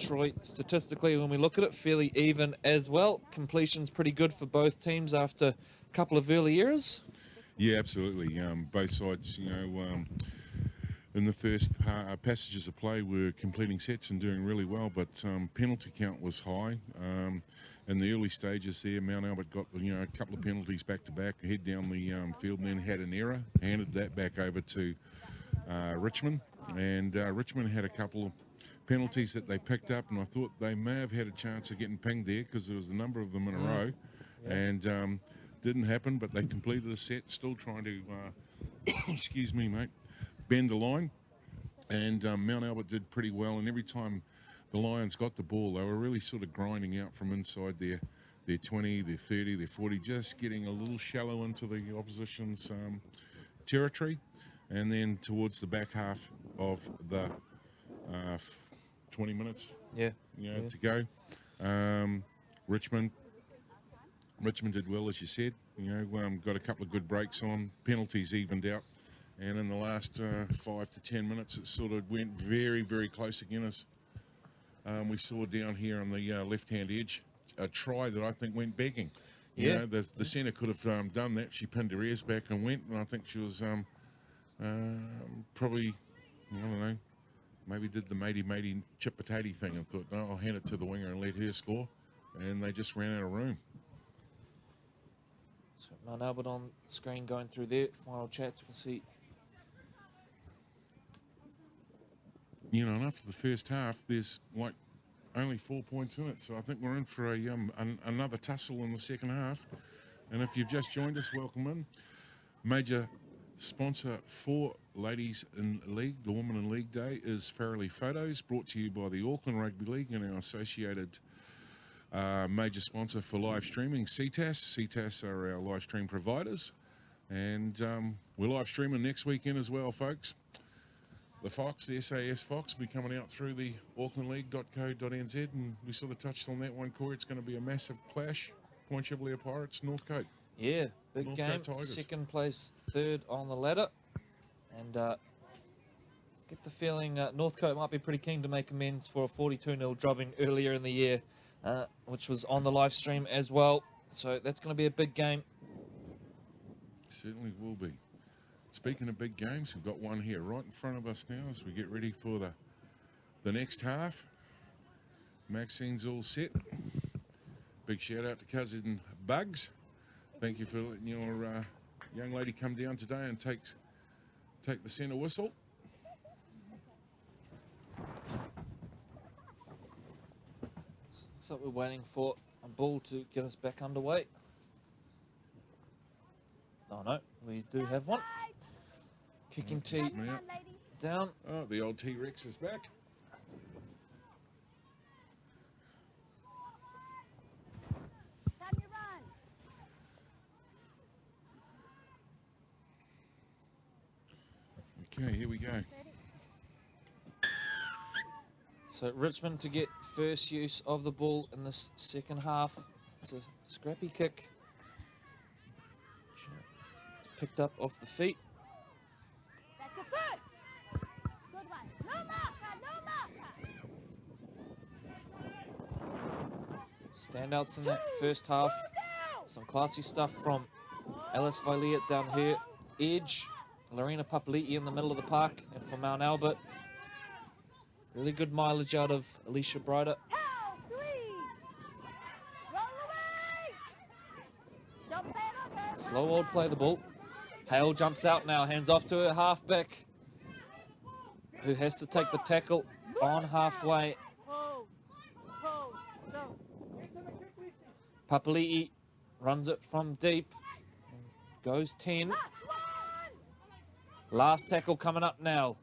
Troy, statistically, when we look at it, fairly even as well. Completion's pretty good for both teams after a couple of early errors. Yeah, absolutely. Both sides, in the first passages of play were completing sets and doing really well, but penalty count was high. In the early stages there, Mount Albert got a couple of penalties back to back, head down the field, and then had an error, handed that back over to Richmond, and Richmond had a couple of penalties that they picked up, and I thought they may have had a chance of getting pinged there because there was a number of them in a row, and didn't happen, but they completed a set, still trying to, excuse me, mate, bend the line, and Mount Albert did pretty well, and every time the Lions got the ball, they were really sort of grinding out from inside their 20, their 30, their 40, just getting a little shallow into the opposition's territory, and then towards the back half of the 20 minutes to go, Richmond did well, as you said. Got a couple of good breaks on, penalties evened out, and in the last 5 to 10 minutes, it sort of went very, very close again. As we saw down here on the left-hand edge, a try that I think went begging. The centre could have done that. She pinned her ears back and went, and I think she was probably, I don't know, maybe did the matey chip potato thing and thought, no, I'll hand it to the winger and let her score, and they just ran out of room. So Mount Albert on screen going through their final chats. We'll see. And after the first half, there's like only 4 points in it, so I think we're in for another tussle in the second half. And if you've just joined us, welcome in. Major sponsor for Ladies in League, the Women in League Day, is Farrell Photos, brought to you by the Auckland Rugby League and our associated major sponsor for live streaming, Ctas. Ctas are our live stream providers, and we're live streaming next weekend as well, folks. The Fox, the SAS Fox, will be coming out through the aucklandleague.co.nz, and we sort of touched on that one, Corey. It's going to be a massive clash. Point Chevalier Pirates, Northcote. Yeah, big Northcote game. Tigers. Second place, third on the ladder. And get the feeling Northcote might be pretty keen to make amends for a 42-0 drubbing earlier in the year, which was on the live stream as well. So that's going to be a big game. Certainly will be. Speaking of big games, we've got one here right in front of us now as we get ready for the next half. Maxine's all set. Big shout out to cousin Bugs. Thank you for letting your young lady come down today and take the centre whistle. So we're waiting for a ball to get us back underway. Oh no, we do have one. Kicking tee down. Oh, the old T-Rex is back. Okay, here we go. So Richmond to get first use of the ball in this second half. It's a scrappy kick. It's picked up off the feet. Standouts in that first half. Some classy stuff from Alice Valiet down here. Edge. Lorena Papali'i in the middle of the park. And for Mount Albert, really good mileage out of Alicia Brighter. Slow old play the ball. Hale jumps out now, hands off to her halfback, who has to take the tackle on halfway. Papali'i runs it from deep, goes 10. Last tackle coming up now.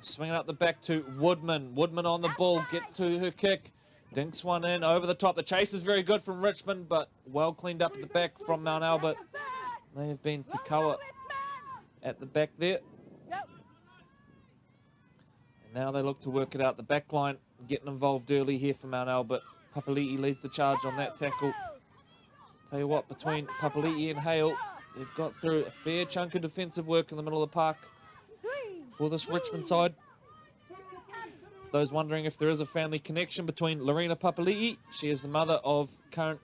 Swinging up the back to Woodman. Woodman on the ball, gets to her kick. Dinks one in over the top. The chase is very good from Richmond, but well cleaned up at the back from Mount Albert. May have been Tikawa at the back there. And now they look to work it out. The back line getting involved early here for Mount Albert. Papali'i leads the charge on that tackle. Tell you what, between Papali'i and Hale, they've got through a fair chunk of defensive work in the middle of the park for this Richmond side. those wondering if there is a family connection between Lorena Papali'i, she is the mother of current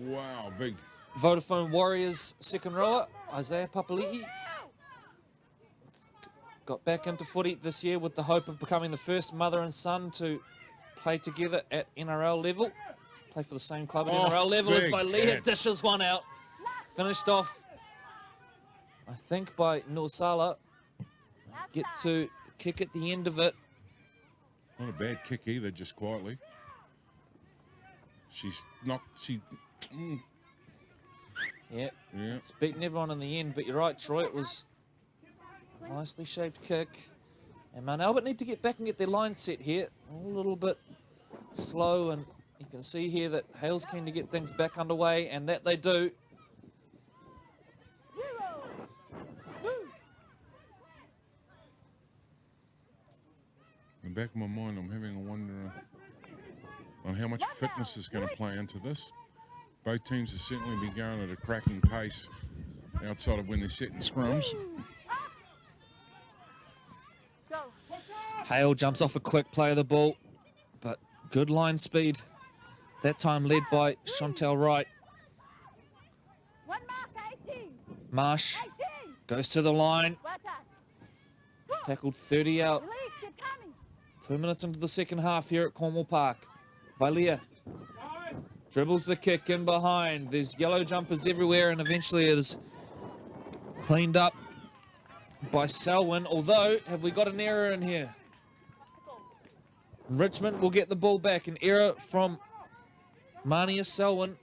Wow, big. Vodafone Warriors second rower, Isaiah Papali'i. Got back into footy this year with the hope of becoming the first mother and son to play together at NRL level. Play for the same club at NRL level as Valia dishes one out. Finished off, I think, by Nu'usala. Get to kick at the end of it. Not a bad kick either, just quietly. She's not, Yeah, it's beaten everyone in the end, but you're right, Troy, it was a nicely shaped kick. And Mount Albert need to get back and get their line set here. A little bit slow, and you can see here that Hale's keen to get things back underway, and that they do. In the back of my mind, I'm having a wonder on how much fitness is going to play into this. Both teams have certainly been going at a cracking pace outside of when they're setting scrums. Hale jumps off a quick play of the ball, but good line speed. That time led by Chantel Wright. Marsh goes to the line. Tackled 30 out. 2 minutes into the second half here at Cornwall Park. Valia dribbles the kick in behind. There's yellow jumpers everywhere, and eventually it is cleaned up by Selwyn. Although, have we got an error in here? Richmond will get the ball back. An error from Mania Selwyn.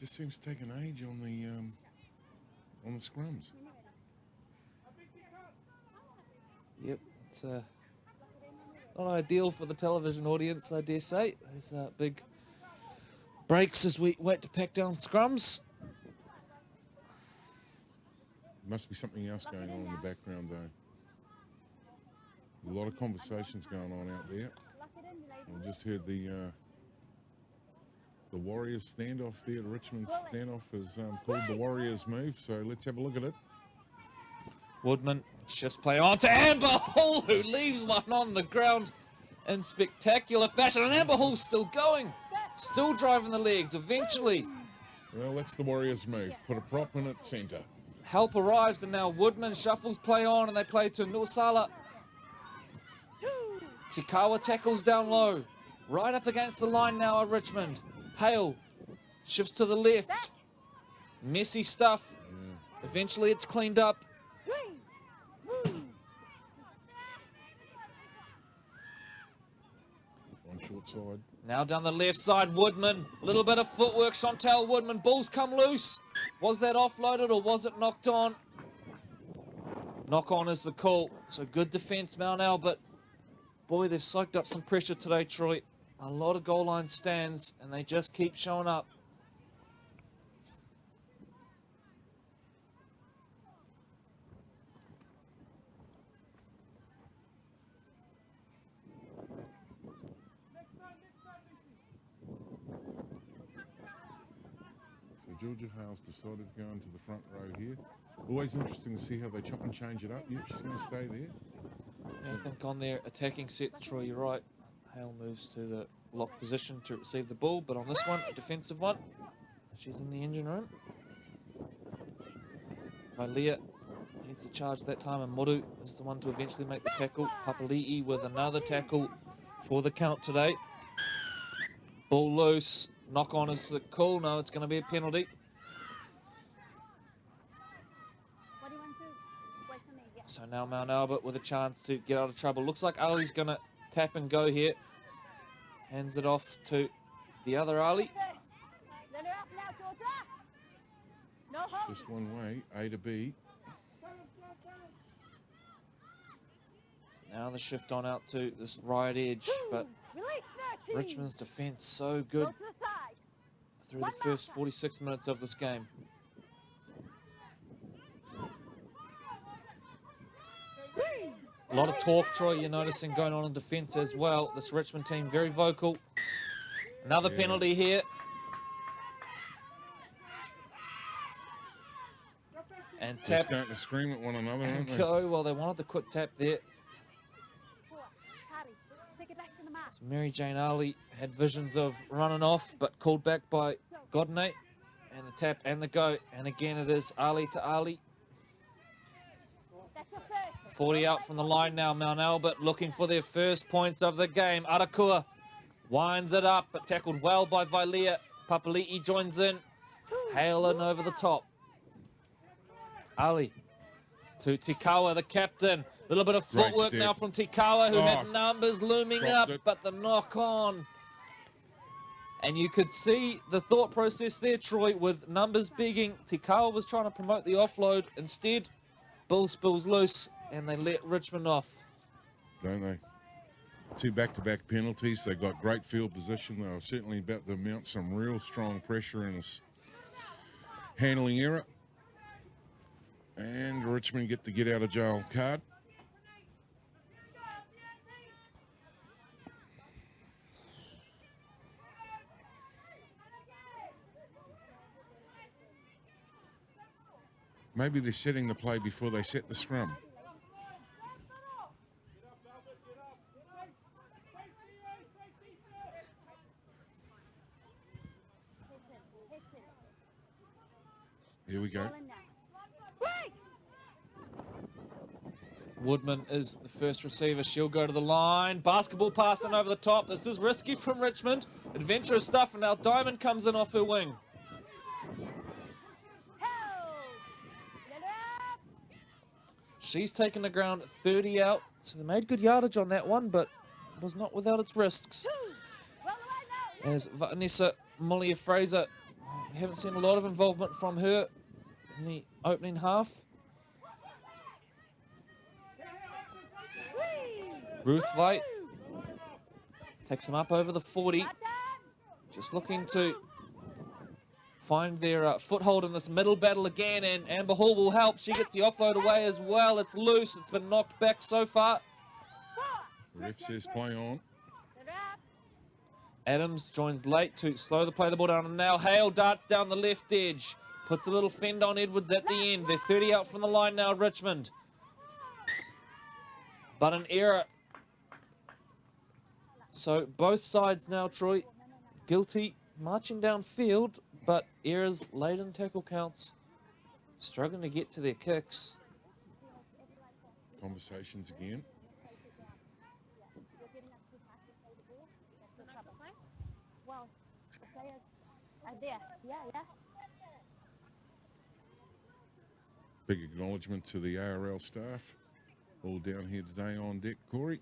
Just seems to take an age on the scrums. Yep, it's not ideal for the television audience, I dare say. There's big breaks as we wait to pack down scrums. Must be something else going on in the background, though. There's a lot of conversations going on out there. I just heard the Warriors standoff there. Richmond's standoff is called the Warriors move, so let's have a look at it. Woodman shifts play on to Amber Hall, who leaves one on the ground in spectacular fashion. And Amber Hall's still going, still driving the legs. Eventually, well, that's the Warriors move. Put a prop in at centre. help arrives, and now Woodman shuffles play on, and they play to Nu'usala. Chikawa tackles down low. Right up against the line now of Richmond. Hale shifts to the left. Messy stuff. Eventually it's cleaned up. On short side. Now down the left side, Woodman. A little bit of footwork, Chantel Woodman. Ball's come loose. Was that offloaded or was it knocked on? Knock on is the call. So good defence, Mount Albert. Boy, they've soaked up some pressure today, Troy. A lot of goal line stands, and they just keep showing up. So Georgia Hale's decided to go into the front row here. Always interesting to see how they chop and change it up. Yep, she's going to stay there. Yeah, I think on their attacking sets, Troy, you're right. Hale moves to the lock position to receive the ball, but on this one, a defensive one. She's in the engine room. Valia needs the charge that time, and Moru is the one to eventually make the tackle. Papali'i with another tackle for the count today. Ball loose. Knock on is the call. No, it's going to be a penalty. So now Mount Albert with a chance to get out of trouble. Looks like Ali's going to tap and go here. Hands it off to the other Ali. Just one way, A to B. Now the shift on out to this right edge, but Richmond's defence so good through the first 46 minutes of this game. A lot of talk, Troy, you're noticing going on in defence as well. This Richmond team very vocal. Another penalty here. And They're tap. starting to scream at one another, aren't they? Go. Well, they wanted the quick tap there. So Mary Jane Ali had visions of running off, but called back by Godinate. And the tap and the go. And again, it is Ali to Ali. 40 out from the line now. Mount Albert looking for their first points of the game. Arakua winds it up, but tackled well by Vailea. Papali'i joins in. Hale in over the top. Ali to Tikawa, the captain. A little bit of footwork now from Tikawa, who had numbers looming up, but the knock on. And you could see the thought process there, Troy, with numbers begging. Tikawa was trying to promote the offload. Instead, Bull spills loose, and they let Richmond off. Don't they? 2 back-to-back penalties. They got great field position. They were certainly about to mount some real strong pressure in this handling error. And Richmond get the get out of jail card. Maybe they're setting the play before they set the scrum. Here we go. Woodman is the first receiver. She'll go to the line. Basketball passing over the top. This is risky from Richmond. Adventurous stuff, and now Diamond comes in off her wing. She's taken the ground 30 out, so they made good yardage on that one, but was not without its risks. As Vanessa Mullier-Fraser, we haven't seen a lot of involvement from her in the opening half. Ruth Veit takes them up over the 40. Just looking to find their foothold in this middle battle again, and Amber Hall will help. She gets the offload away as well. It's loose. It's been knocked back so far. Ref says play on. Adams joins late to slow the play the ball down, and now Hale darts down the left edge. Puts a little fend on Edwards at the end. They're 30 out from the line now, Richmond. But an error. So both sides now, Troy, guilty, marching downfield, but errors late in tackle counts, struggling to get to their kicks. Conversations again. Big acknowledgement to the ARL staff, all down here today on deck, Corey.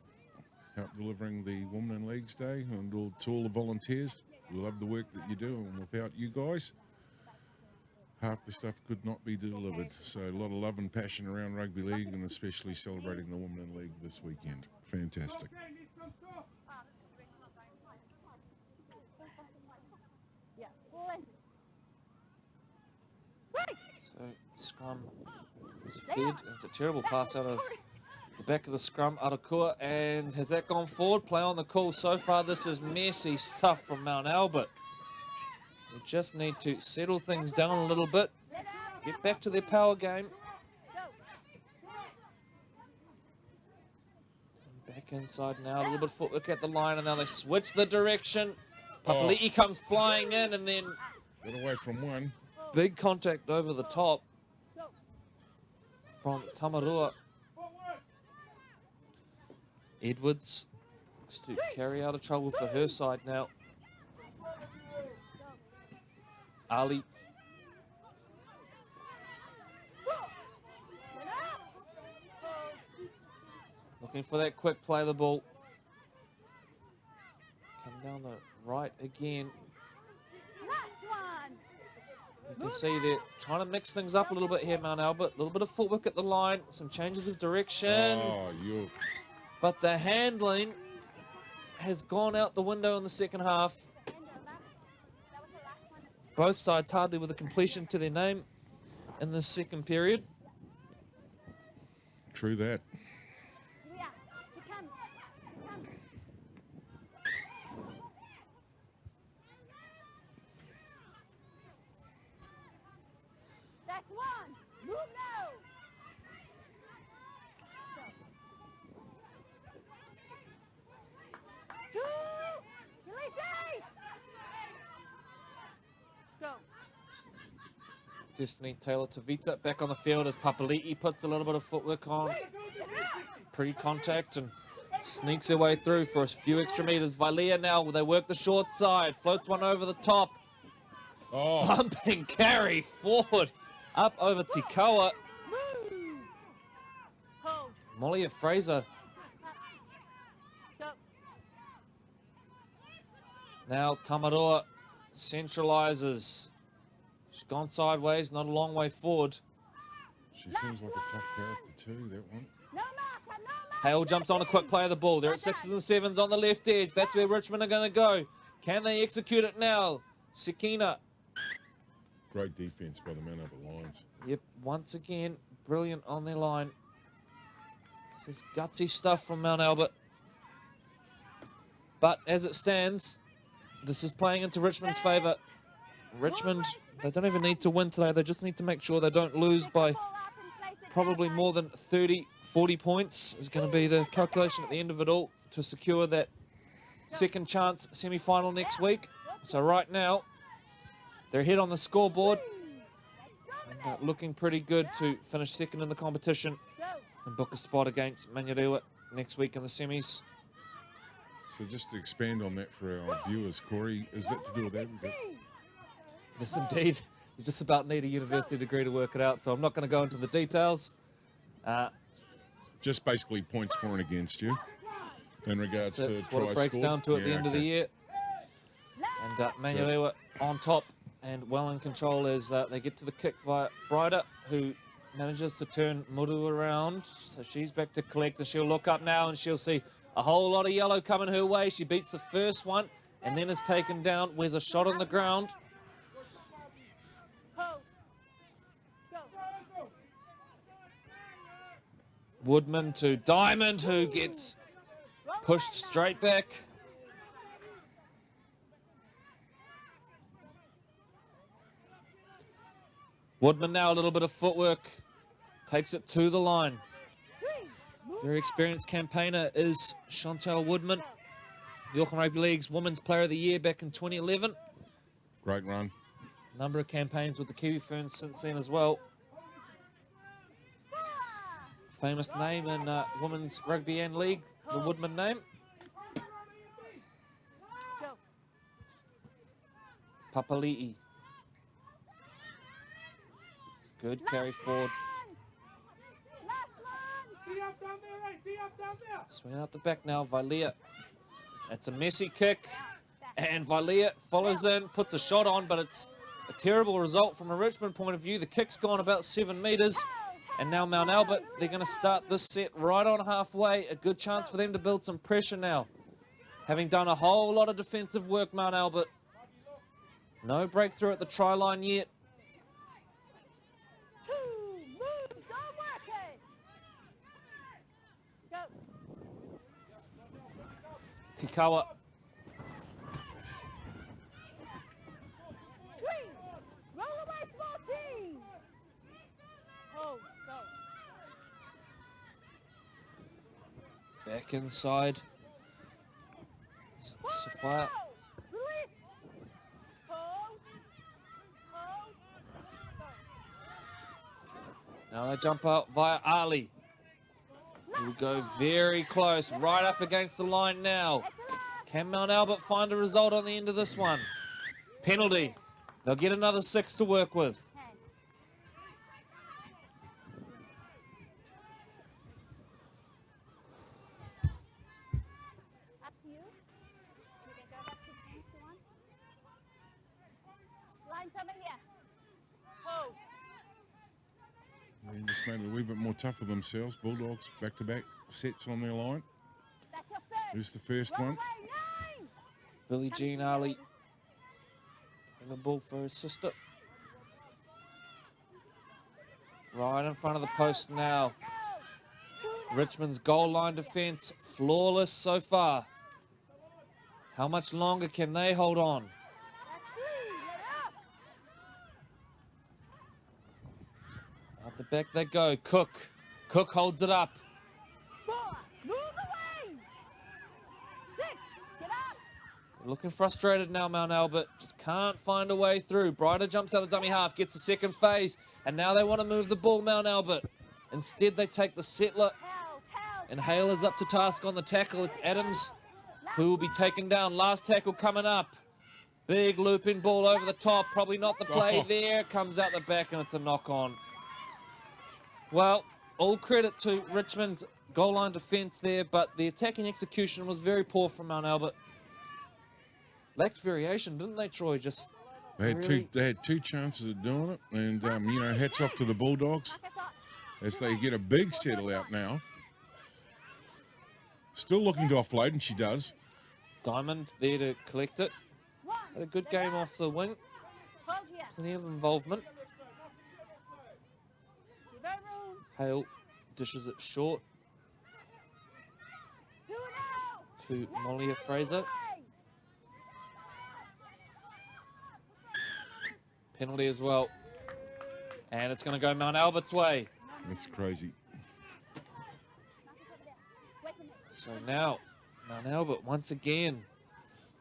Help delivering the Women in Leagues Day, and to all the volunteers. We love the work that you do, and without you guys, half the stuff could not be delivered. So a lot of love and passion around rugby league, and especially celebrating the Women in League this weekend. Fantastic. So scrum is fed. It's a terrible pass out of the back of the scrum, Arakua, and has that gone forward? Play on the call. So far, this is messy stuff from Mount Albert. We just need to settle things down a little bit, get back to their power game. Back inside now, a little bit of footwork at the line, and now they switch the direction. Papali'i comes flying in, and then Get away from one. big contact over the top from Tamarua. Edwards looks to carry out of trouble for her side now. Ali. Looking for that quick play of the ball. Come down the right again. You can see they're trying to mix things up a little bit here, Mount Albert. A little bit of footwork at the line, some changes of direction. But the handling has gone out the window in the second half. Both sides hardly with a completion to their name in the second period. True that. Destiny Taylor Tavita back on the field as Papali'i puts a little bit of footwork on. Pre-contact and sneaks her way through for a few extra meters. Valia now, they work the short side. Floats one over the top. Oh. Bumping carry forward. Up over Tikawa. Molly Fraser. Now Tamaroa centralizes. She's gone sideways, not a long way forward. She seems like a tough character too, that one. Hale jumps on a quick play of the ball. They're at 6s and 7s on the left edge. That's where Richmond are going to go. Can they execute it now? Sekina. Great defense by the man over the lines. Yep, once again, brilliant on their line. This is gutsy stuff from Mount Albert. But as it stands, this is playing into Richmond's favour. Richmond, they don't even need to win today. They just need to make sure they don't lose by probably more than 30, 40 points is going to be the calculation at the end of it all to secure that second chance semi-final next week. So right now, they're ahead on the scoreboard and looking pretty good to finish second in the competition and book a spot against Manurewa next week in the semis. So just to expand on that for our viewers, Corey, is that to do with aggregate? Yes, indeed. You just about need a university degree to work it out, so I'm not going to go into the details. Just basically points for and against you in regards to That's tries what it breaks scored. down to at the end of the year. And Manurewa on top and well in control as they get to the kick via Bryder, who manages to turn Muru around. So she's back to collect, and she'll look up now and she'll see a whole lot of yellow coming her way. She beats the first one and then is taken down. Where's a shot on the ground? Woodman to Diamond, who gets pushed straight back. Woodman now a little bit of footwork, takes it to the line. Very experienced campaigner is Chantel Woodman, the Auckland Rugby League's Women's Player of the Year back in 2011. Great run. Number of campaigns with the Kiwi Ferns since then as well. Famous name in Women's Rugby and League, the Woodman name. Papali'i. Good carry forward. Swinging out the back now, Valia. It's a messy kick, and Valia follows in, puts a shot on, but it's a terrible result from a Richmond point of view. The kick's gone about 7 metres, and now Mount Albert, they're going to start this set right on halfway. A good chance for them to build some pressure now. Having done a whole lot of defensive work, Mount Albert. No breakthrough at the try line yet. Tikawa. Back inside. Sophia. Now they jump out via Ali. We'll go very close, right up against the line now. Can Mount Albert find a result on the end of this one? Penalty. They'll get another 6 to work with. They just made it a wee bit more tough for themselves. Bulldogs back-to-back sets on their line. Here's the first one. Billie Jean Ali. And the ball for his sister. Right in front of the post now. Richmond's goal line defence, flawless so far. How much longer can they hold on? back they go. Cook holds it up. Looking frustrated now, Mount Albert. Just can't find a way through. Bryder jumps out of the dummy half, gets the second phase, and now they want to move the ball, Mount Albert. Instead, they take the settler, and Hale is up to task on the tackle. It's Adams who will be taken down. Last tackle coming up. Big looping ball over the top. Probably not the play there. Comes out the back, and it's a knock-on. Well, all credit to Richmond's goal line defence there, but the attacking execution was very poor from Mount Albert. Lacked variation, didn't they, Troy? Just they had two chances of doing it, and you know, hats off to the Bulldogs as they get a big settle out now. Still looking to offload, and she does. Diamond there to collect it. Had a good game off the wing. Plenty of involvement. Hale dishes it short to Molly Fraser. Penalty as well. And it's going to go Mount Albert's way. That's crazy. So now, Mount Albert once again.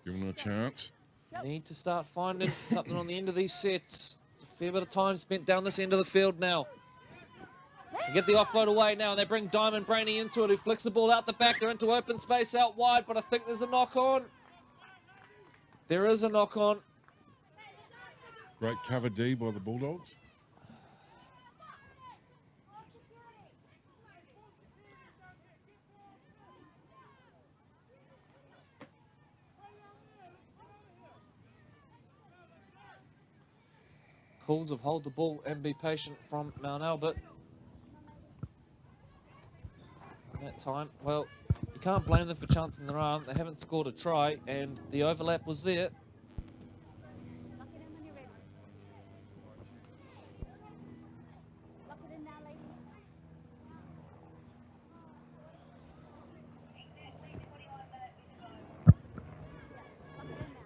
Giving them a chance. Need to start finding something on the end of these sets. It's a fair bit of time spent down this end of the field now. They get the offload away now, and they bring Diamond Brainy into it, who flicks the ball out the back. They're into open space out wide, but I think there's a knock-on. There is a knock-on. Great cover D by the Bulldogs. Calls of hold the ball and be patient from Mount Albert. That time, well, you can't blame them for chancing their arm. They haven't scored a try, and the overlap was there.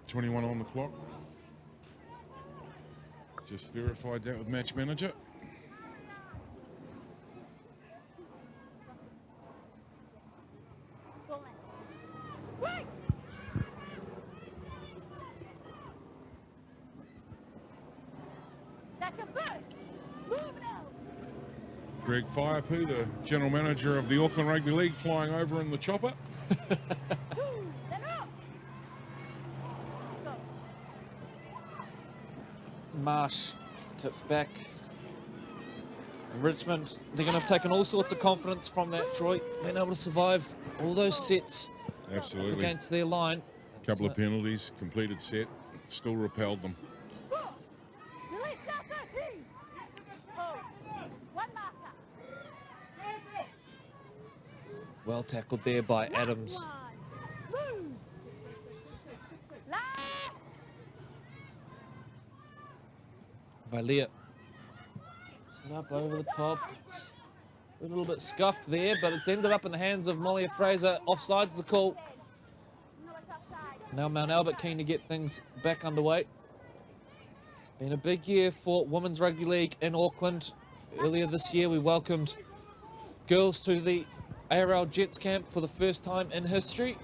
21 on the clock. Just verified that with match manager. Greg Firepoo, the general manager of the Auckland Rugby League, flying over in the chopper. Marsh tips back. Richmond, they're going to have taken all sorts of confidence from that, Troy. Being able to survive all those sets. Absolutely. Against their line. Couple of penalties, completed set, still repelled them. Well tackled there by Adams. Valia set up over the top. It's a little bit scuffed there, but it's ended up in the hands of Molly Fraser. Offside's the call. Now Mount Albert keen to get things back underway. Been a big year for Women's Rugby League in Auckland. Earlier this year we welcomed girls to the ARL Jets camp for the first time in history,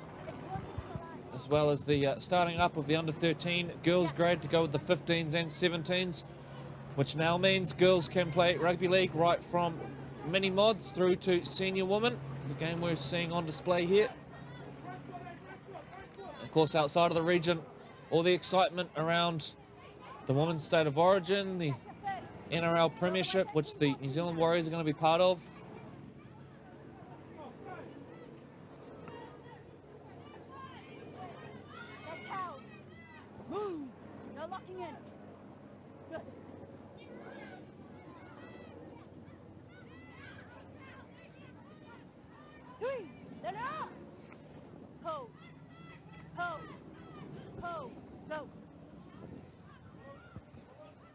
as well as the starting up of the under-13 girls grade to go with the 15s and 17s, which now means girls can play rugby league right from mini mods through to senior women, the game we're seeing on display here. Of course, outside of the region, all the excitement around the Women's State of Origin, the NRL Premiership, which the New Zealand Warriors are going to be part of.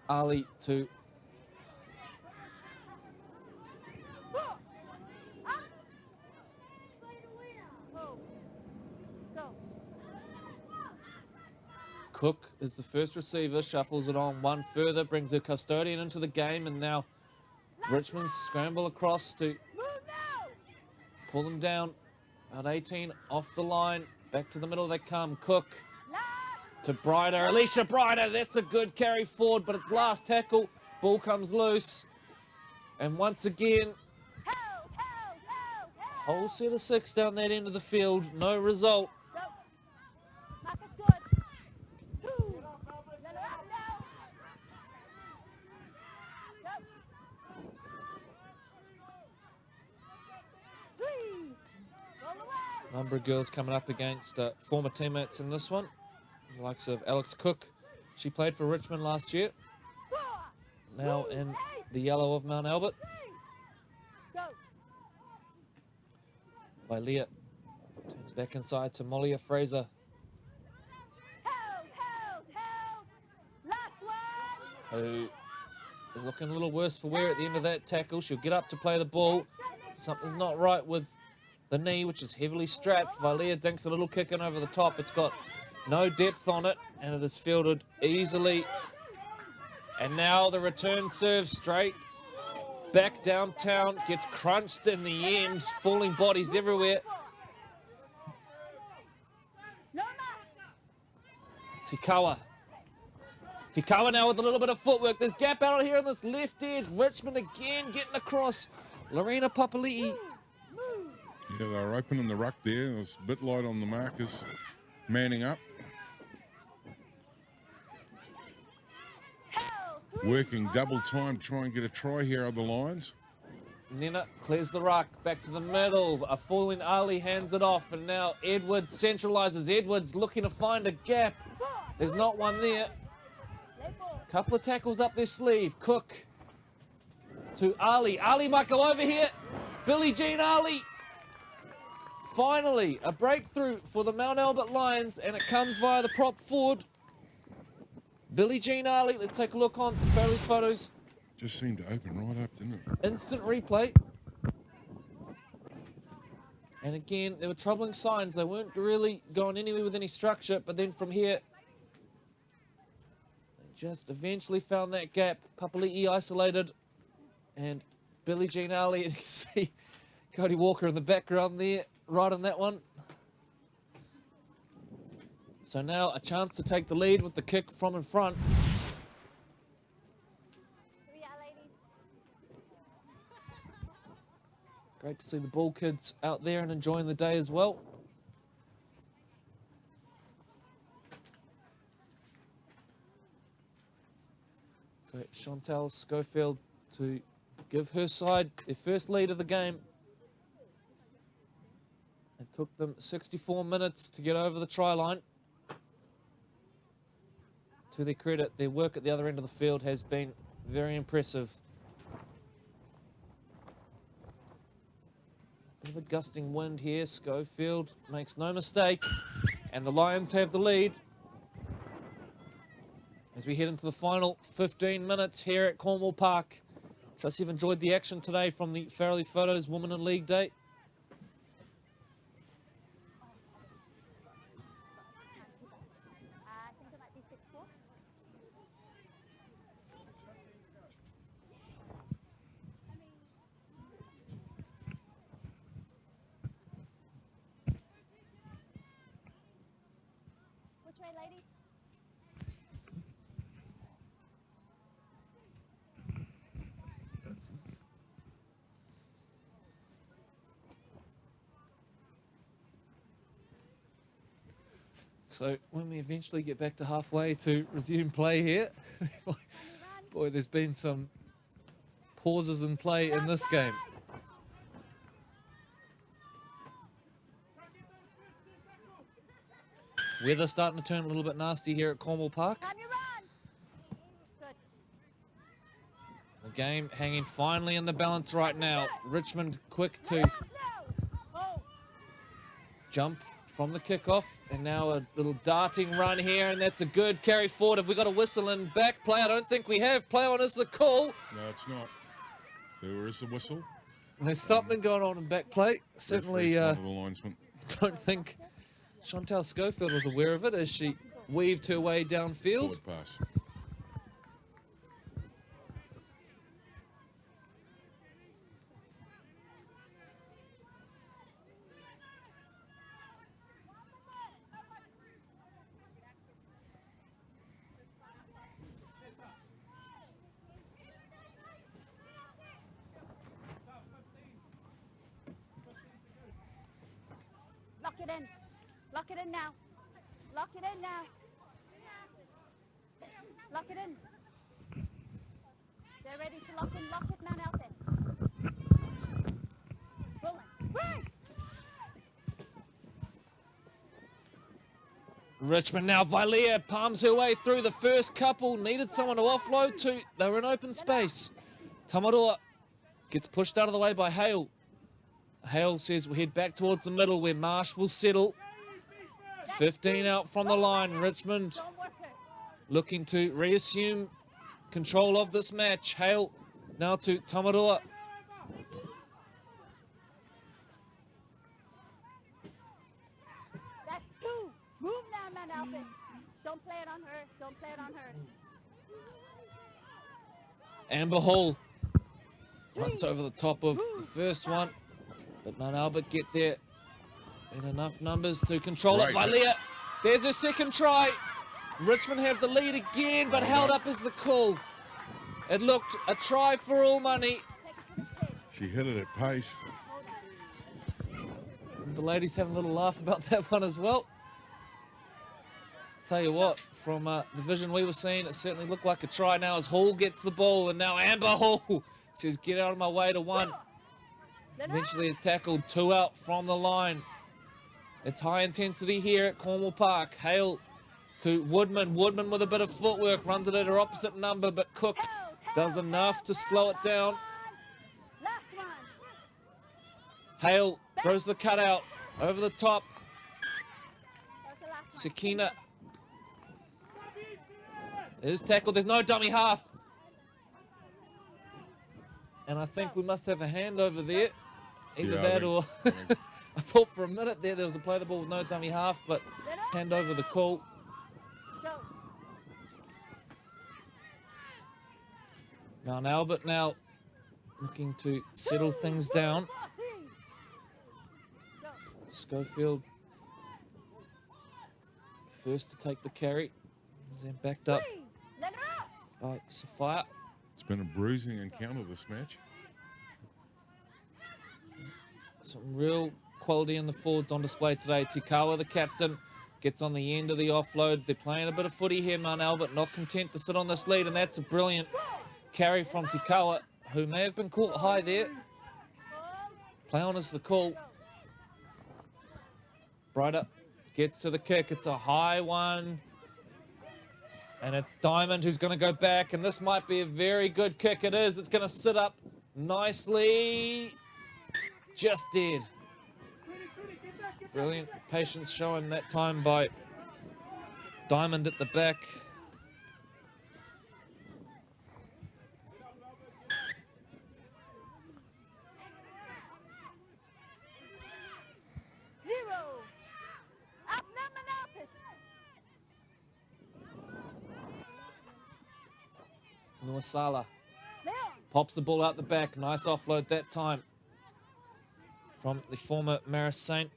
Ali to Cook is the first receiver, shuffles it on one further, brings her custodian into the game, and now Richmond scramble across to pull them down. About 18 off the line. Back to the middle they come. Cook to Bryder. Alicia Bryder. That's a good carry forward, but it's last tackle. Ball comes loose. And once again, whole set of 6 down that end of the field. No result. Number of girls coming up against former teammates in this one. The likes of Alex Cook. She played for Richmond last year. Now in the yellow of Mount Albert. Leah turns back inside to Mollia Fraser. Who is looking a little worse for wear at the end of that tackle. She'll get up to play the ball. Something's not right with the knee, which is heavily strapped. Vilea dinks a little kick in over the top. It's got no depth on it, and it is fielded easily. And now the return serve straight back downtown. Gets crunched in the end. Falling bodies everywhere. Tikawa. Tikawa now with a little bit of footwork. There's gap out here on this left edge. Richmond again getting across. Lorena Papali'i. Yeah, they were open in the ruck there. It was a bit light on the markers, manning up. Working double time to try and get a try here on the Lions. Nina clears the ruck, back to the middle. A falling Ali hands it off, and now Edwards centralises. Edwards looking to find a gap. There's not one there. Couple of tackles up their sleeve. Cook to Ali. Ali might go over here. Billie Jean Ali. Finally, a breakthrough for the Mount Albert Lions, and it comes via the prop forward. Billie Jean Ali. Let's take a look on Farrell's photos. Just seemed to open right up, didn't it? Instant replay. And again, there were troubling signs. They weren't really going anywhere with any structure, but then from here, they just eventually found that gap. Papali'i isolated, and Billie Jean Ali, and you see Cody Walker in the background there, right on that one. So now a chance to take the lead with the kick from in front. Great to see the ball kids out there and enjoying the day as well. So Chantal Schofield to give her side their first lead of the game. It took them 64 minutes to get over the try line. To their credit, their work at the other end of the field has been very impressive. Bit of a gusting wind here. Schofield makes no mistake, and the Lions have the lead. As we head into the final 15 minutes here at Cornwall Park. Trust you've enjoyed the action today from the Farrell Photos Women in League Day. So when we eventually get back to halfway to resume play here, boy, there's been some pauses in play in this game. Weather starting to turn a little bit nasty here at Cornwall Park. The game hanging finally in the balance right now. Richmond quick to jump from the kickoff, and now a little darting run here, and that's a good carry forward. Have we got a whistle in back play? I don't think we have. Play on is the call. No, it's not. There is a whistle. And there's something going on in back play. Certainly don't think Chantal Schofield was aware of it as she weaved her way downfield. Forward pass. it in. Lock it in now. Lock it in now. Lock it in. They're ready to lock in. Lock it now, Nelson. Rolling. Right. Richmond now, Vilea palms her way through the first couple. Needed someone to offload to. They were in open space. Tamaroa gets pushed out of the way by Hale. Hale says we'll head back towards the middle where Marsh will settle. 15 out from the line. Richmond looking to reassume control of this match. Hale now to Tamaroa. That's two. Move now, man, Alvin. Don't play it on her. Don't play it on her. Amber Hall runs over the top of the first one, but Mount Albert get there in enough numbers to control it. Vilea, there's her second try. Richmond have the lead again, but held up is the call. It looked a try for all money. She hit it at pace. The ladies having a little laugh about that one as well. Tell you what, from the vision we were seeing, it certainly looked like a try now as Hall gets the ball, and now Amber Hall says, get out of my way to one. Eventually is tackled, 2 out from the line. It's high intensity here at Cornwall Park. Hale to Woodman. Woodman with a bit of footwork, runs it at her opposite number, but Cook does enough to slow it down. Hale throws the cutout over the top. Sakina is tackled. There's no dummy half. And I think we must have a hand over there. Either that or... I thought for a minute there was a play the ball with no dummy half, but hand over the call. Mount Albert now looking to settle things down. Schofield first to take the carry. Then backed up by Sophia. It's been a bruising encounter this match. Some real quality in the forwards on display today. Tikawa, the captain, gets on the end of the offload. They're playing a bit of footy here, Mount Albert, not content to sit on this lead, and that's a brilliant carry from Tikawa, who may have been caught high there. Play on is the call. Brighter gets to the kick. It's a high one. And it's Diamond who's going to go back, and this might be a very good kick. It is. It's going to sit up nicely. Just dead. Brilliant patience shown that time by Diamond at the back. Nuasala pops the ball out the back. Nice offload that time from the former Maris Saint.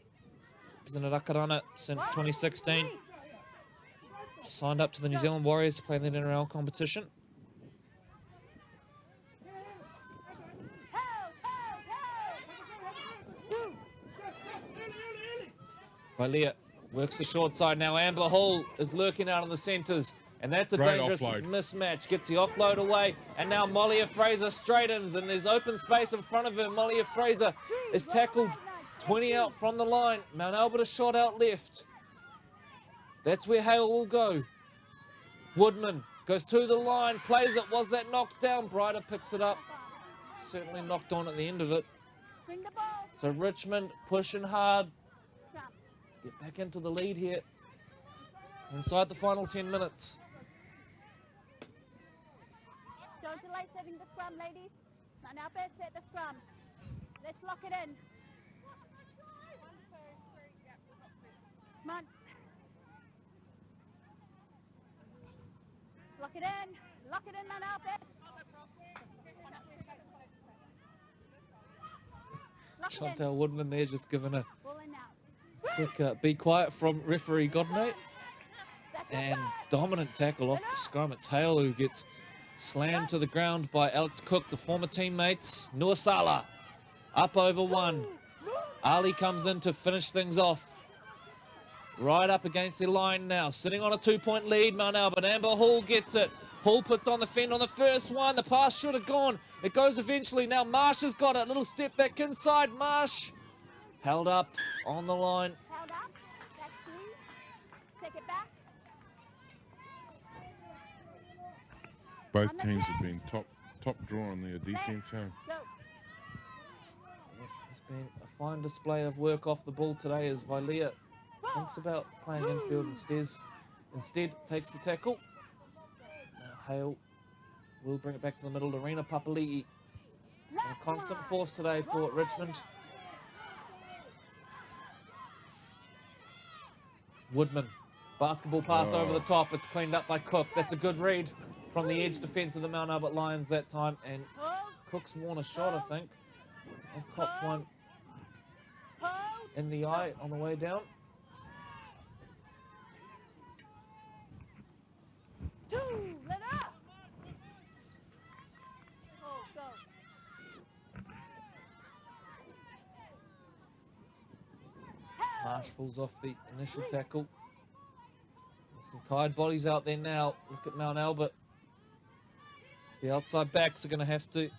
Represented Akarana since 2016. Signed up to the New Zealand Warriors to play in the NRL competition. Vilea works the short side now. Amber Hall is lurking out on the centres. And that's a great dangerous offload. Mismatch. Gets the offload away. And now Mollia Fraser straightens. And there's open space in front of her. Mollia Fraser is tackled 20 out from the line. Mount Albert a shot out left. That's where Hale will go. Woodman goes to the line. Plays it. Was that knocked down? Brighter picks it up. Certainly knocked on at the end of it. So Richmond pushing hard. Get back into the lead here. Inside the final 10 minutes. Don't delay setting the scrum, ladies. Now best set the scrum. Let's lock it in. Come on. Lock it in. Lock it in, man, Albert. Chantal Woodman there just giving a quick be quiet from referee Godney. And dominant tackle off the scrum. It's Hale who gets slammed to the ground by Alex Cook, the former teammates. Nuasala up over one. Ali comes in to finish things off. right up against the line now. Sitting on a 2-point lead, Mount Albert. Amber Hall gets it. Hall puts on the fend on the first one. The pass should have gone. It goes eventually. Now Marsh has got it. Little step back inside. Marsh held up on the line. Held up. That's 3. Take it back. Both teams have been top draw on their defence. Go. It's been a fine display of work off the ball today as Vilea thinks about playing infield instead takes the tackle. Now Hale will bring it back to the middle. Arena Papali'i, a constant force today for Richmond. Woodman, basketball pass over the top. It's cleaned up by Cook. That's a good read from the edge defence of the Mount Albert Lions that time. And Cook's worn a shot, I think. They've popped one in the eye on the way down. Let up. Go. Marsh falls off the initial tackle. There's some tired bodies out there now. Look at Mount Albert. The outside backs are going to have to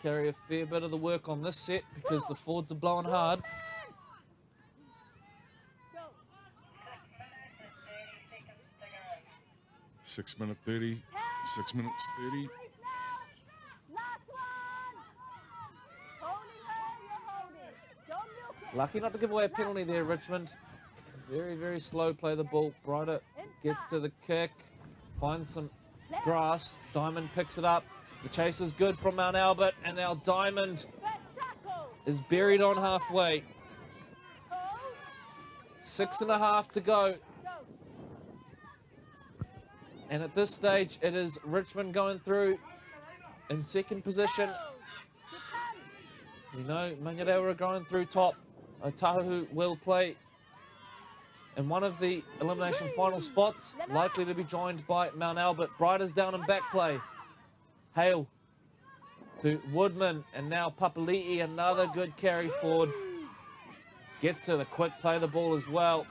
carry a fair bit of the work on this set because the forwards are blowing hard. Go. 6 minutes 30. 6 minutes 30. Last one. Holding her, you're holding. Don't milk it. Lucky not to give away a penalty there, Richmond. Very, very slow play the ball. Brighter gets to the kick, finds some grass. Diamond picks it up. The chase is good from Mount Albert, and now Diamond is buried on halfway. 6.5 to go. And at this stage, it is Richmond going through in second position. We know Mangarewa are going through top. Otahu will play in one of the elimination final spots, likely to be joined by Mount Albert. Brighter's down in back play. Hale to Woodman, and now Papali'i, another good carry forward. Gets to the quick play the ball as well.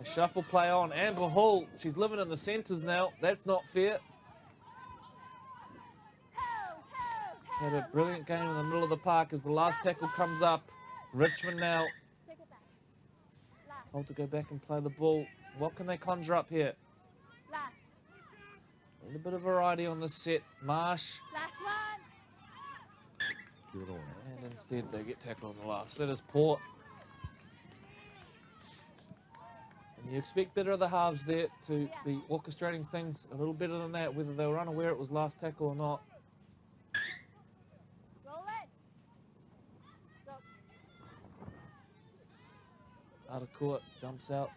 A shuffle play on. Amber Hall, she's living in the centres now. That's not fair. She's had a brilliant game in the middle of the park as the last tackle comes up. Richmond now told to go back and play the ball. What can they conjure up here? A little bit of variety on this set. Marsh. Good on. And instead they get tackled on the last. That is poor. And you expect better of the halves there to be orchestrating things a little better than that, whether they were unaware it was last tackle or not. Out of court, jumps out.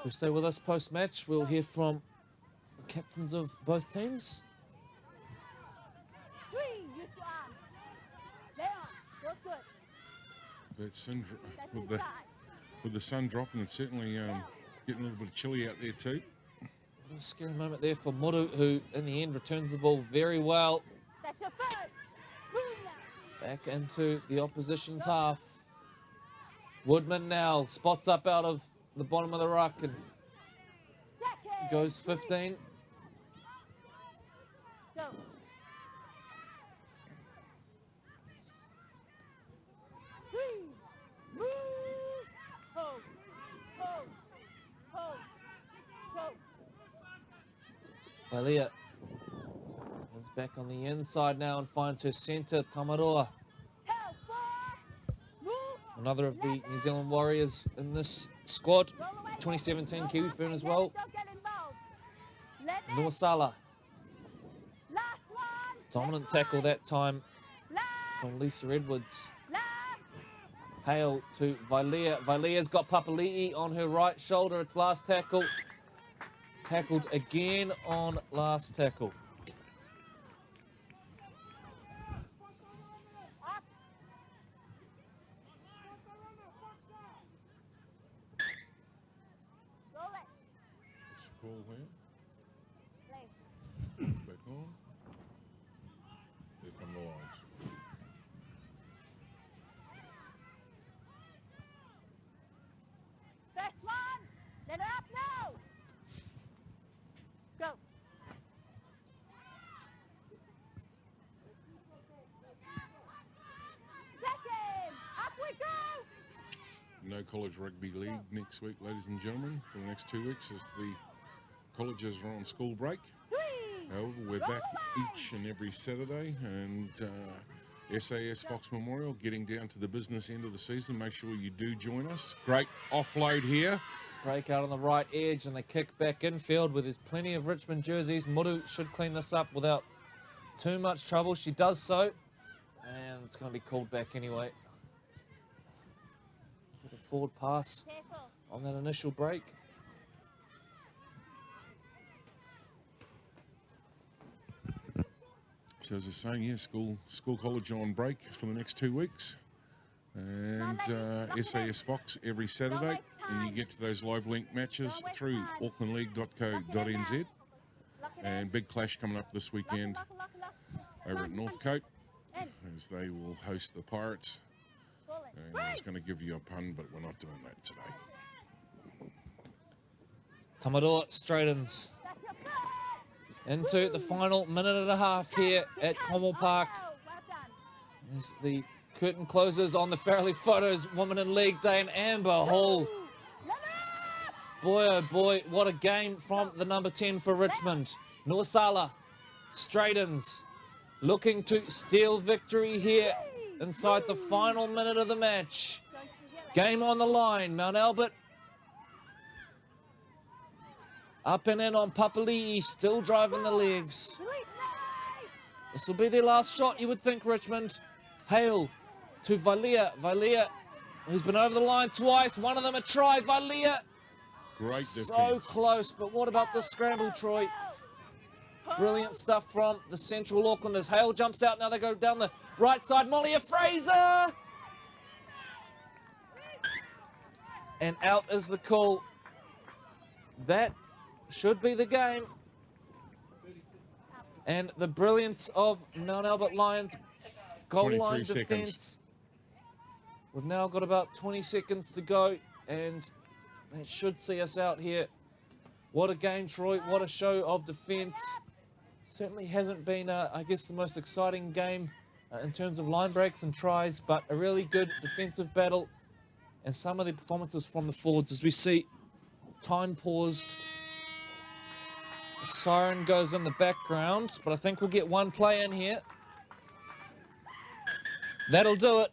So stay with us post-match. We'll hear from the captains of both teams. That sun, with the sun dropping, it's certainly getting a little bit of chilly out there too. A little scary moment there for Muru, who in the end returns the ball very well. Back into the opposition's half. Woodman now spots up out of the bottom of the ruck and goes 15. Vilea comes back on the inside now and finds her centre, Tamaroa. Another of the New Zealand Warriors in this squad. 2017 Kiwi Fern as well. Nuasala. Dominant tackle that time from Lisa Edwards. Hale to Vilea. Vilea's got Papali'i on her right shoulder. It's last tackle. Tackled again on last tackle. call here. Play. Back on. Here come the Lions. First one. Let her up now. Go. Second. Up we go. No college rugby league next week, ladies and gentlemen. For the next 2 weeks as the colleges are on school break. 3. However, we're back each and every Saturday, and SAS Fox Memorial getting down to the business end of the season. Make sure you do join us. Great offload here. Break out on the right edge and the kick back infield where there's plenty of Richmond jerseys. Muru should clean this up without too much trouble. She does so, and it's going to be called back anyway. With a forward pass Careful. on that initial break. So as I was saying, yeah, school college on break for the next 2 weeks. And SAS Fox every Saturday. And you get to those live link matches through aucklandleague.co.nz. And big clash coming up this weekend over at Northcote, as they will host the Pirates. And I was going to give you a pun, but we're not doing that today. Tamarua straightens into the final minute and a half here at Commonwealth Park. Well done. As the curtain closes on the Farrell Photos Women in League Day in Amber Hall. Boy, oh boy, what a game from the number 10 for Richmond. Nuasala straightens, looking to steal victory here inside the final minute of the match. Game on the line. Mount Albert up and in on Papali'i, still driving the legs. This will be their last shot, you would think, Richmond. Hale to Valia. Valia, who's been over the line twice. One of them a try. Valia. Great defense. So close, but what about the scramble, Troy? Brilliant stuff from the Central Aucklanders. Hale jumps out. Now they go down the right side. Mollia Fraser. And out is the call. That should be the game. And the brilliance of Mount Albert Lions goal line 23 defense. seconds. We've now got about 20 seconds to go, and that should see us out here. What a game, Troy. What a show of defense. Certainly hasn't been, I guess, the most exciting game in terms of line breaks and tries, but a really good defensive battle. And some of the performances from the forwards as we see time paused. The siren goes in the background, but I think we'll get one play in here. That'll do it.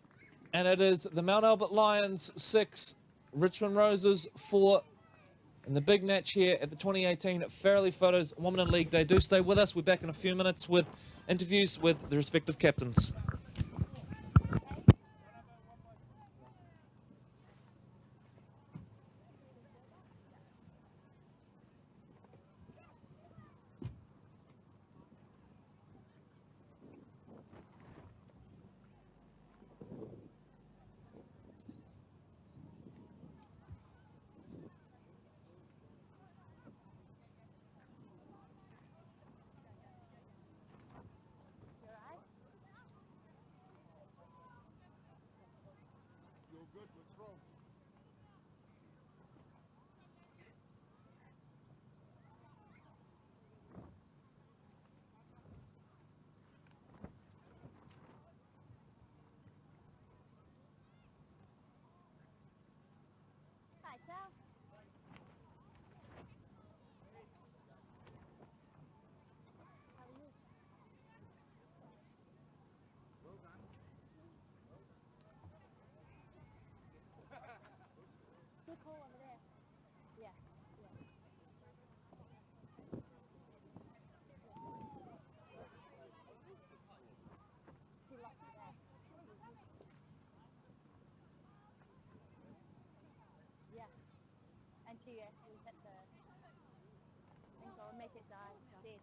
And it is the Mount Albert Lions 6, Richmond Roses 4 in the big match here at the 2018 Farrell Photos Women in League Day. Do stay with us. We're back in a few minutes with interviews with the respective captains. Hi, Sal. How are you? Good call over there. Yeah, yeah. She locked it there. Yeah. And she actually hit the thing go and make it die. Dead.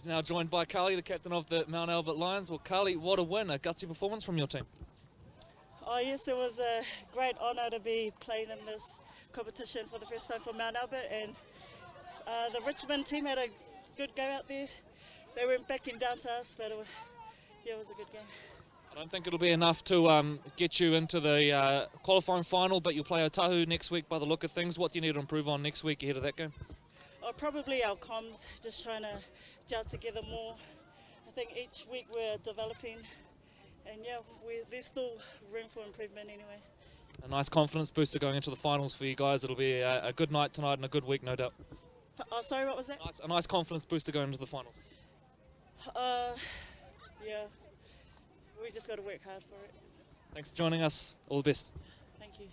Now joined by Carly, the captain of the Mount Albert Lions. Well, Carly, what a win, a gutsy performance from your team. Oh yes, it was a great honour to be playing in this competition for the first time for Mount Albert, and the Richmond team had a good go out there. They weren't backing down to us, but it was a good game. I don't think it'll be enough to get you into the qualifying final, but you'll play Otahu next week by the look of things. What do you need to improve on next week ahead of that game? Probably our comms, just trying to gel together more. I think each week we're developing, and yeah, there's still room for improvement anyway. A nice confidence booster going into the finals for you guys. It'll be a good night tonight and a good week, no doubt. Oh, sorry, what was that? A nice confidence booster going into the finals. Yeah, we just got to work hard for it. Thanks for joining us. All the best. Thank you.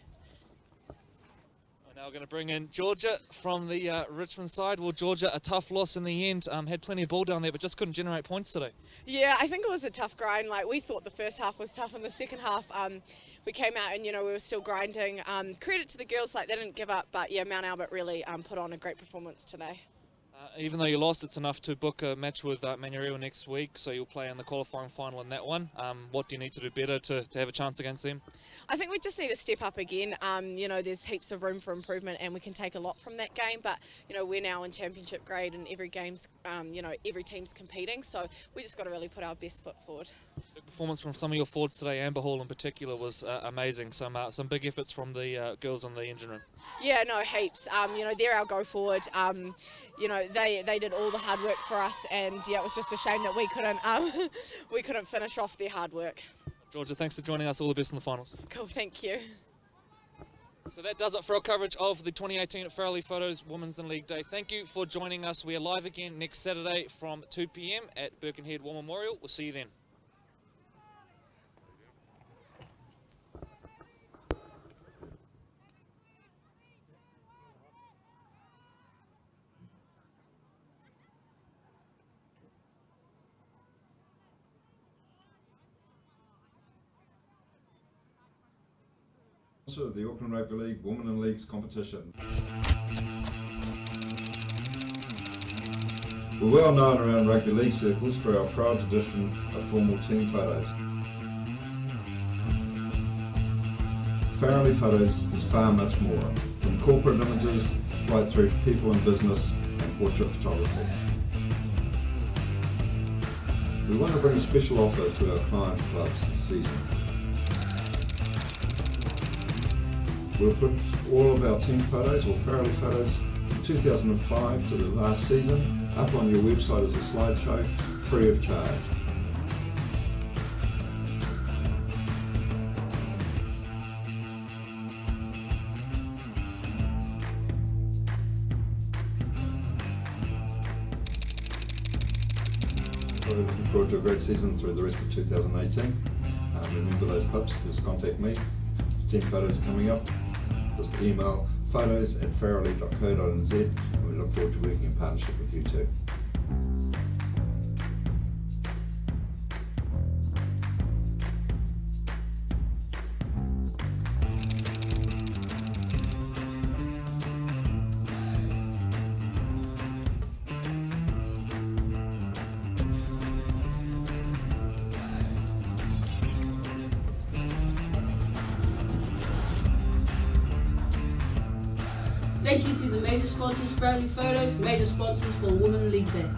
We're now going to bring in Georgia from the Richmond side. Well, Georgia, a tough loss in the end. Had plenty of ball down there, but just couldn't generate points today. Yeah, I think it was a tough grind. Like, we thought the first half was tough, and the second half we came out and, we were still grinding. Credit to the girls, like, they didn't give up, but yeah, Mount Albert really put on a great performance today. Even though you lost, it's enough to book a match with Manurewa next week, so you'll play in the qualifying final in that one. What do you need to do better to have a chance against them? I think we just need to step up again. There's heaps of room for improvement, and we can take a lot from that game, but we're now in championship grade, and every game's every team's competing, so we just got to really put our best foot forward. Big performance from some of your forwards today. Amber Hall in particular was amazing. Some big efforts from the girls on the engine room. Yeah, no, heaps. They're our go forward. They did all the hard work for us, and yeah, it was just a shame that we couldn't finish off their hard work. Georgia, thanks for joining us. All the best in the finals. Cool, thank you. So that does it for our coverage of the 2018 Farrell Photos Women's in League Day. Thank you for joining us. We are live again next Saturday from 2 p.m. at Birkenhead War Memorial. We'll see you then. Of the Auckland Rugby League Women in Leagues competition. We're well known around rugby league circles for our proud tradition of formal team photos. Farrell Photos is far much more, from corporate images right through to people in business and portrait photography. We want to bring a special offer to our client clubs this season. We'll put all of our team photos or Farrell photos from 2005 to the last season up on your website as a slideshow, free of charge. We're looking forward to a great season through the rest of 2018. Remember those clips, just contact me. Team photos coming up. Just email photos@farrell.co.nz, and we look forward to working in partnership with you too. Thank you to the major sponsors, Farrell Photos, major sponsors for Women League Day.